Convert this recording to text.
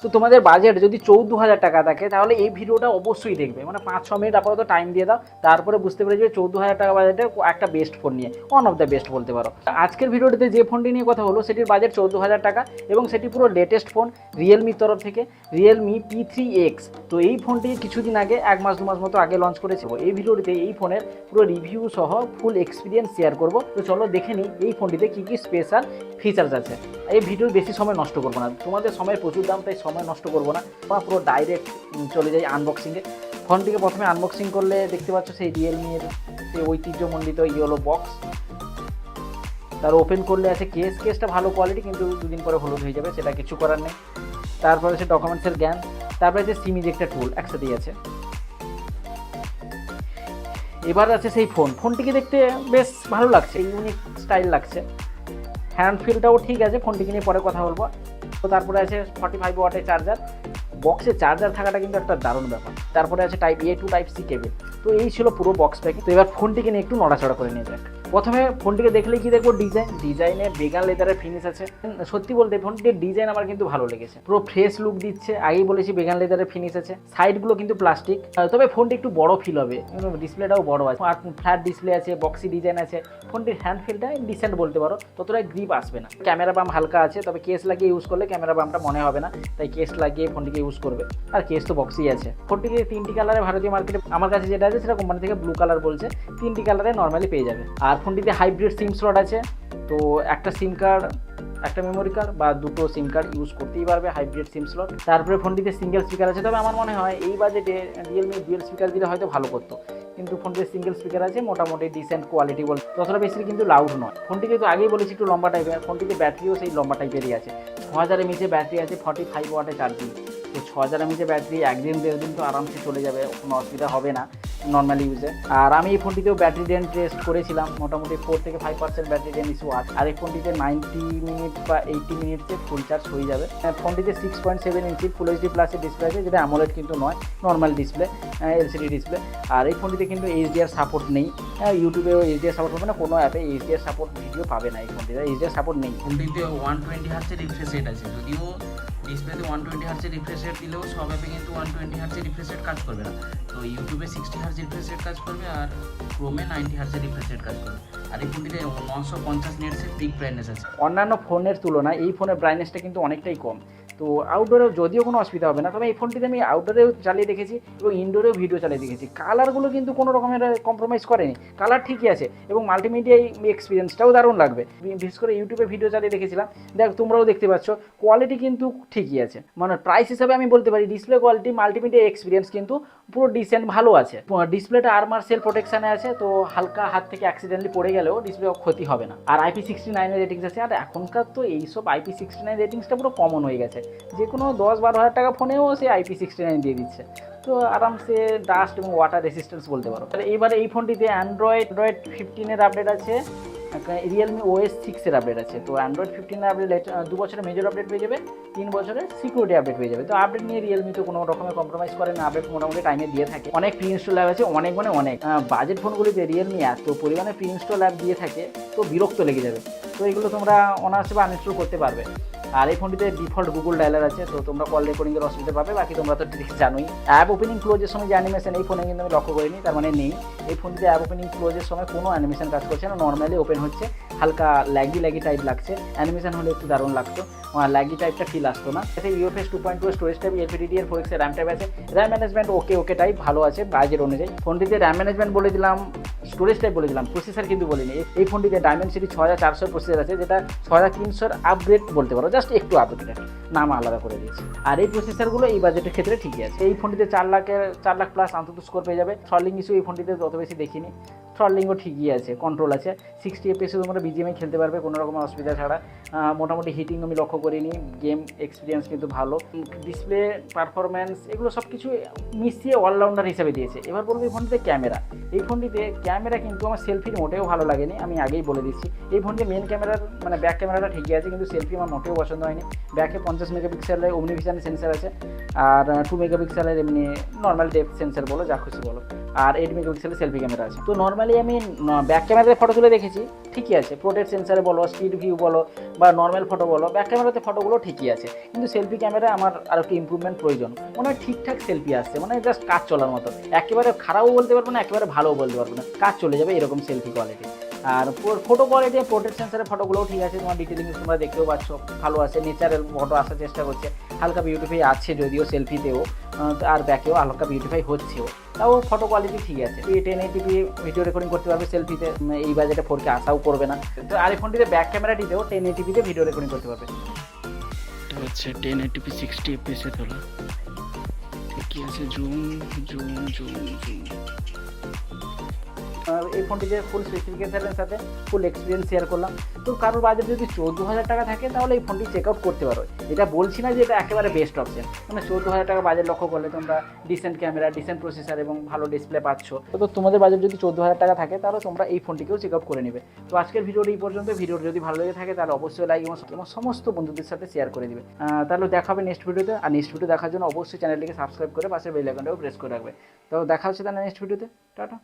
তো তোমাদের বাজেট যদি 14,000 টাকা থাকে তাহলে এই ভিডিওটা অবশ্যই দেখবে, মানে 5-6 মিনিট আপাতত টাইম দিয়ে দাও, তারপরে বুঝতে পেরে যাবে 14,000 টাকা বাজেটে একটা বেস্ট ফোন নিয়ে, ওয়ান অফ দ্য বেস্ট বলতে পারো। আজকের ভিডিওটিতে যে ফোনটি নিয়ে কথা হলো সেটির বাজেট 14,000 টাকা এবং সেটি পুরো লেটেস্ট ফোন রিয়েলমির তরফ থেকে, Realme P3x। তো এই ফোনটি কিছুদিন আগে 1-2 মাস মতো আগে লঞ্চ করেছে। এই ভিডিওটিতে এই ফোনের পুরো রিভিউ সহ ফুল এক্সপিরিয়েন্স শেয়ার করব। তো চলো দেখে নিই এই ফোনটিতে কী কী স্পেশাল ফিচার্স আছে। এই ভিডিও বেশি সময় নষ্ট করবো না, তোমাদের সময়ের প্রচুর দাম, তাই সময় নষ্ট করবো না, আমরা পুরো ডাইরেক্ট চলে যাই আনবক্সিংয়ে। ফোনটিকে প্রথমে আনবক্সিং করলে দেখতে পাচ্ছ সেই রিয়েলমির সেই ঐতিহ্যমণ্ডিত ইয়েলো বক্স। তার ওপেন করলে আছে কেসটা ভালো কোয়ালিটি, কিন্তু দুদিন পরে হলুদ হয়ে যাবে, সেটা কিছু করার নেই। তারপরে আছে ডকুমেন্টসের জ্ঞান, তারপরে আছে সিম ইজেক্টর টুল, একসাথেই আছে। এবার আছে সেই ফোনটিকে দেখতে বেশ ভালো লাগছে, ইউনিক স্টাইল লাগছে, হ্যান্ড ফিলটাও ঠিক আছে। ফোনটিকে নিয়ে পরে কথা বলবো। তো তারপরে আছে 45 ওয়াটের চার্জার, বক্সে চার্জার থাকাটা কিন্তু একটা দারুণ ব্যাপার। তারপরে আছে type A to type C cable. তো এই ছিল পুরো বক্স প্যাকিং। তো এবার ফোনটিকে নিয়ে একটু নড়াচড়া করে নিয়ে যাক। প্রথমে ফোনটিকে দেখলেই কি দেখবো, ডিজাইনে বেগান লেদারের ফিনিশ আছে। সত্যি বলতে ফোনটির ডিজাইন আমার কিন্তু ভালো লেগেছে, পুরো ফ্রেশ লুক দিচ্ছে। আগেই বলেছি বেগান লেদারের ফিনিশ আছে, সাইডগুলো কিন্তু প্লাস্টিক, তবে ফোনটি একটু বড় ফিল হবে, ডিসপ্লেটাও বড় আছে আর ফ্ল্যাট ডিসপ্লে আছে, বক্সি ডিজাইন আছে। ফোনটির হ্যান্ড ফিলটা ডিসেন্ট বলতে পারো, ততটা গ্রিপ আসবে না। ক্যামেরা বাম হালকা আছে, তবে কেস লাগিয়ে ইউজ করলে ক্যামেরা বামটা মনে হবে না, তাই কেস লাগিয়ে ফোনটিকে ইউজ করবে। আর কেস তো বক্সই আছে। ফোনটিকে 3টি কালারে ভারতীয় মার্কেটে আমার কাছে যেটা আছে সেটা কোম্পানি থেকে ব্লু কালার বলছে, 3টি কালারে নর্মালি পেয়ে যাবে। আর ফোনটিতে হাইব্রিড সিম স্লট আছে, তো একটা সিম কার্ড, একটা মেমোরি কার্ড বা দুটো সিম কার্ড ইউজ করতেই পারবে, হাইব্রিড সিম স্লট। তারপরে ফোনটিতে সিঙ্গেল স্পিকার আছে, তবে আমার মনে হয় এই বাজেটে রিয়েলমি ডুয়েল স্পিকার দিলে হয়তো ভালো করতো, কিন্তু ফোনটিতে সিঙ্গেল স্পিকার আছে, মোটামুটি ডিসেন্ট কোয়ালিটি বল, ততটা বেশি কিন্তু লাউড নয়। ফোনটি কিন্তু আগেই বলেছি একটু লম্বা টাইপের, ফোনটিতে ব্যাটারিও সেই লম্বা টাইপেরই আছে। 6000 mAh ব্যাটারি আছে, 45 ওয়াটে চার্জিং। তো 6000 mAh ব্যাটারি 1-1.5 দিন তো আরামসে চলে যাবে, কোনো অসুবিধা হবে না নর্মাল ইউজে। আর আমি এই ফোনটিতেও ব্যাটারি ড্রেন টেস্ট করেছিলাম, মোটামুটি 4 থেকে 5% ব্যাটারি ড্রেন ইস্যু আছে। আর এই ফোনটিতে 90 মিনিট বা 80 মিনিটসে ফুল চার্জ হয়ে যাবে। ফোনটিতে 6.7 ইঞ্চি ফুল এইচডি প্লাসের ডিসপ্লে আছে, যেটা অ্যামোলেড কিন্তু নয়, নর্মাল ডিসপ্লে, এলসিডি ডিসপ্লে। আর এই ফোনটিতে কিন্তু এইচডিআর সাপোর্ট নেই, ইউটিউবেও এইচডিআর সাপোর্ট পাবে না, কোনো অ্যাপে এইচডিআর সাপোর্ট ভিডিও পাবে না। এই ফোনটিতে এইচডিআর সাপোর্ট নেই। ফোনটিতে 120 হার্টজের রিফ্রেশ রেট আছে, যদিও ডিসপ্লেতে 120 হার্টজের রিফ্রেশ রেট দিলেও সব অ্যাপে কিন্তু 120 হার্টজের রিফ্রেশ রেট কাজ করবে না। তো ইউটিউবে 60 হার্টজের রিফ্রেশ রেট কাজ করবে, আর ক্রোমে 90 হার্টজের রিফ্রেশ রেট কাজ করবে। আর এই ফোনটিতে 950 নিটসের পিক ব্রাইটনেস আছে। অন্যান্য ফোনের তুলনায় এই ফোনের ব্রাইটনেসটা কিন্তু অনেকটাই কম। তো আউটডোরেও যদিও কোনো অসুবিধা হবে না, তবে এই ফোনটিতে আমি আউটডোরেও চালিয়ে দেখেছি এবং ইনডোরেও ভিডিও চালিয়ে দেখেছি, কালারগুলো কিন্তু কোনো রকমের কম্প্রোমাইজ করেনি, কালার ঠিকই আছে এবং মাল্টিমিডিয়া এক্সপিরিয়েন্সটাও দারুণ লাগবে। বিশেষ করে ইউটিউবে ভিডিও চালিয়ে দেখেছিলাম, দেখ তোমরাও দেখতে পাচ্ছ, কোয়ালিটি কিন্তু ঠিকই আছে। মানে প্রাইস হিসাবে আমি বলতে পারি ডিসপ্লে কোয়ালিটি, মাল্টিমিডিয়া এক্সপিরিয়েন্স কিন্তু পুরো ডিসেন্ট ভালো আছে। ডিসপ্লেটা আর্মার সেল প্রোটেকশানে আছে, তো হালকা হাত থেকে অ্যাক্সিডেন্টলি পড়ে গেলেও ডিসপ্লে ক্ষতি হবে না। আর IP69 এর রেটিংস আছে, আর এখনকার তো এইসব IP69 রেটিংসটা পুরো কমন হয়ে গেছে, যে কোনো 10-12 হাজার টাকা ফোনেও সে IP69 দিয়ে দিচ্ছে, তো আরামসে ডাস্ট এবং ওয়াটার রেসিস্ট্যান্স বলতে পারো। এবারে এই ফোনটিতে অ্যান্ড্রয়েড 15-এর আপডেট আছে, রিয়েলমি OS 6-এর আপডেট আছে। তো অ্যান্ড্রয়েড 15-এর আপডেট 2 বছরের মেজর আপডেট পেয়ে যাবে, 3 বছরের সিকিউরিটি আপডেট পেয়ে যাবে। তো আপডেট নিয়ে রিয়েলমি তো কোনো রকমের কম্প্রোমাইজ করে না, আপডেট মোটামুটি টাইমে দিয়ে থাকে। অনেক প্রি ইনস্টল অ্যাপ আছে, অনেক মানে অনেক। বাজেট ফোনগুলিতে রিয়েলমি এত পরিমাণে প্রি ইনস্টল অ্যাপ দিয়ে থাকে, তো বিরক্ত লেগে যাবে। তো এগুলো তোমরা অনায়াসে বা আনইনস্টল করতে পারবে। আর এই ফোনটিতে ডিফল্ট গুগল ডায়ালার আছে, তো তোমরা কল রেকর্ডিংয়ের অসুবিধা পাবে, বাকি তোমরা তো ঠিক জানোই। অ্যাপ ওপেনিং ক্লোজের সময় যে অ্যানিমেশন এই ফোনে কিন্তু আমি লক্ষ্য করিনি, তার মানে নেই। এই ফোনটিতে অ্যাপ ওপেনিং ক্লোজের সময় কোনো অ্যানিমেশন কাজ করছে না, নর্মালি ওপেন হচ্ছে, হালকা ল্যাগি টাইপ লাগছে। অ্যানিমেশন হলে একটু দারুণ লাগতো, ল্যাগি টাইপটা ফিল আসতো না। এতে UFS 2.2 storage type, LPDDR4X RAM type আছে। র্যাম ম্যানেজমেন্ট ওকে টাইপ ভালো আছে বাজেট অনুযায়ী। ফোনটিতে র্যাম ম্যানেজমেন্ট বলে দিলাম, স্টোরেজ টাইপ বলে দিলাম, প্রসেসর কিন্তু বলিনি। এই ফোনটিতে ডায়মেনসিটি 6400 প্রসেসর আছে, যেটা 6300 আপগ্রেড বলতে পারো, জাস্ট একটু আপগ্রেড, নাম আলাদা করে দিয়েছে। আর এই প্রসেসরগুলো এই বাজেটের ক্ষেত্রে ঠিকই আছে। এই ফোনটিতে 4 লাখ প্লাস আন্তত স্কোর পেয়ে যাবে। থ্রটলিং ইস্যু এই ফোনটিতে যত বেশি দেখিনি, থ্রটলিংও ঠিকই আছে, কন্ট্রোল আছে। 60 FPS তোমরা BGMI খেলতে পারবে কোনো রকম অসুবিধা ছাড়া। মোটামুটি হিটিং আমি লক্ষ্য করিনি, গেম এক্সপিরিয়েন্স কিন্তু ভালো। ডিসপ্লে পারফরম্যান্স এগুলো সব কিছু মিশিয়ে অলরাউন্ডার হিসাবে দিয়েছে। এবার বলবো এই ফোনটিতে ক্যামেরা। এই ফোনটিতে ক্যামেরা কিন্তু আমার সেলফির মোটেও ভালো লাগেনি, আমি আগেই বলে দিচ্ছি। এই ফোনটিতে মেন ক্যামেরার মানে ব্যাক ক্যামেরাটা ঠিকই আছে, কিন্তু সেলফি আমার মোটেও পছন্দ হয়নি। ব্যাকে 50 মেগাপিক্সেলের ওমনিভিশন সেন্সার আছে, আর 2 মেগাপিক্সেলের এমনি নর্মাল ডেপথ সেন্সার বলো, যা খুশি বলো। আর 8 মেগাপিক্সেলের সেলফি ক্যামেরা আছে। তো নর্মালি আমি ব্যাক ক্যামেরাতে ফটো তুলে দেখেছি, ঠিকই আছে, প্রোটেক্ট সেন্সারে বলো, স্পিড ভিউ বলো বা নর্মাল ফটো বলো, ব্যাক ক্যামেরাতে ফটোগুলো ঠিকই আছে, কিন্তু সেলফি ক্যামেরা আমার আর একটু ইম্প্রুভমেন্ট প্রয়োজন। মনে হয় ঠিকঠাক সেলফি আসছে, মানে জাস্ট কাজ চলার মতো, একেবারে খারাপও বলতে পারবো না, একেবারে ভালোও বলতে পারবো না, কাজ চলে যাবে এরকম সেলফি কোয়ালিটি। আর ফটো কোয়ালিটি প্রোটেক্ট সেন্সারের ফটোগুলোও ঠিক আছে, তোমার ডিটেলিং তোমরা দেখতেও পাচ্ছ ভালো আছে, নেচারের ফটো আসার চেষ্টা করছে, হালকা বিউটিফাই আছে যদিও সেলফিতেও, আর ব্যাকেও হালকা বিউটিফাই হচ্ছেও, তাও ফটো কোয়ালিটি ঠিক আছে। 1080p ভিডিও রেকর্ডিং করতে পারবে সেলফিতে, এই বাজেটে 4K আসাও করবে না। তো আর এই ফোনটিতে ব্যাক ক্যামেরাটিতেও 1080pতে ভিডিও রেকর্ডিং করতে পারবে। এটা হচ্ছে 1080p 60 fps এ তোলা, ঠিকই আছে। Zoom zoom zoom zoom. এই ফোনটিতে ফুল স্পেসিফিকেশনের সাথে ফুল এক্সপিরিয়েন্স শেয়ার করলাম। তো কারোর বাজেট যদি 14,000 টাকা থাকে তাহলে এই ফোনটি চেক আউট করতে পারো। এটা বলছি না যে এটা একেবারে বেস্ট অপশন, মানে 14,000 টাকা বাজেট লক্ষ্য করলে তোমরা ডিসেন্ট ক্যামেরা, ডিসেন্ট প্রসেসর এবং ভালো ডিসপ্লে পাচ্ছ। তো তোমাদের বাজেট যদি 14,000 টাকা থাকে তাহলে তোমরা এই ফোনটিকেও চেক আউট করে নেবে। তো আজকের ভিডিওটি এই পর্যন্ত। ভিডিওটি যদি ভালো লেগে থাকে তাহলে অবশ্যই লাইক এবং সমস্ত বন্ধুদের সাথে শেয়ার করে দিবে। তাহলে দেখা হবে নেক্সট ভিডিওতে। আর নেক্সট ভিডিও দেখার জন্য অবশ্যই চ্যানেলটিকে সাবস্ক্রাইব করে পাশে বেল আইকনটাও প্রেস করে রাখবে। তো দেখা হচ্ছে তাহলে নেক্সট ভিডিওতে। টাটা।